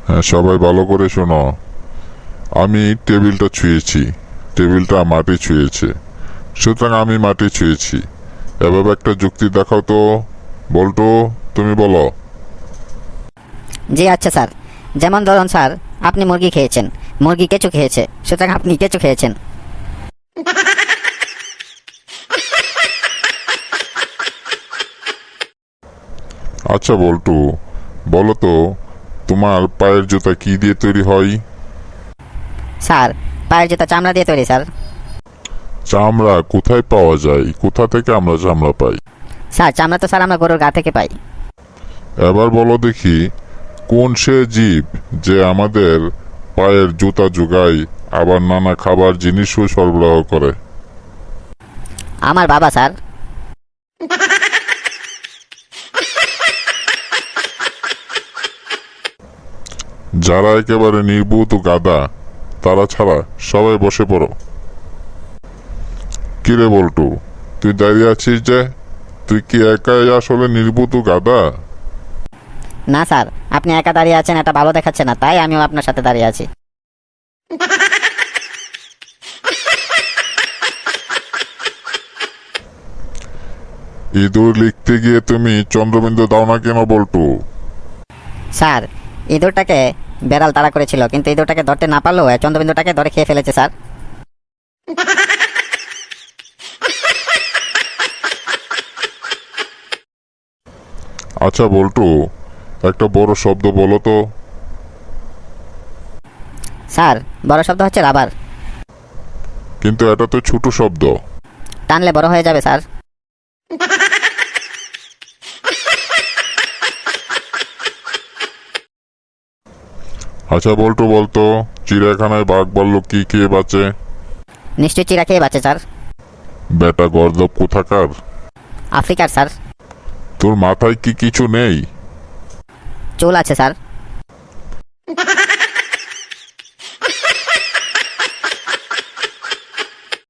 হ্যাঁ, সবাই ভালো করে শোনো। আমি টেবিলটা ছুঁয়েছি, টেবিলটা মাটি ছুঁয়েছে, সুতরাং আমি মাটি ছুঁয়েছি। এভাবে একটা যুক্তি দেখাও তো। বল্টু, তুমি বলো। জি আচ্ছা স্যার, যেমন ধরুন স্যার, আপনি মুরগি খেয়েছেন, মুরগি কেঁচো খেয়েছে, সুতরাং আপনি কেঁচো খেয়েছেন। আচ্ছা বল্টু, বলো তো, তোমার পায়ের জুতা কি দিয়ে তৈরি হয়? স্যার, পায়ের জুতা চামড়া দিয়ে তৈরি স্যার। চামড়া কোথায় পাওয়া যায়? কোথা থেকে আমরা চামড়া পাই? স্যার, চামড়া তো স্যার আমরা গরুর গা থেকে পাই। এবার বলো দেখি, কোন সে জীব যে আমাদের পায়ের জুতা যোগায়, আবার নানা খাবার জিনিসও সরবরাহ করে? আমার বাবা স্যার। যারা একেবারে নির্বুত গাদা, তারা ছাড়া সবাই বসে পড়ো। কিরে বল্টু, তুই দাঁড়িয়ে আছিস যে? তুই কি একাই আসলে নির্বুত গাদা? না স্যার, আপনি একা দাঁড়িয়ে আছেন, এটা ভালো দেখাচ্ছে না, তাই আমিও আপনার সাথে দাঁড়িয়ে আছি। ইঁদুর লিখতে গিয়ে তুমি চন্দ্রবিন্দু দাও না কেন বল্টু? স্যার, ইঁদুরটাকে বেড়াল তাড়া করেছিল, কিন্তু ইঁদুরটাকে ধরতে না পারলেও চন্দ্রবিন্দুটাকে ধরে খেয়ে ফেলেছে স্যার। আচ্ছা বল্টু, একটা বড় শব্দ বলো তো। স্যার, বড় শব্দ হচ্ছে রাবার। কিন্তু এটা তো ছোট শব্দ। টানলে বড় হয়ে যাবে স্যার। আচ্ছা বল্টু, বলতো, চিড়িয়াখানায় বাঘ ভাল্লুক কি খেয়ে বাঁচে? নিশ্চয়ই চিরা খেয়ে বাঁচে স্যার। বেটা গর্দব কোথাকার! আফ্রিকার স্যার। তোর মাথায় কি কিছু নেই? চুল আছে স্যার।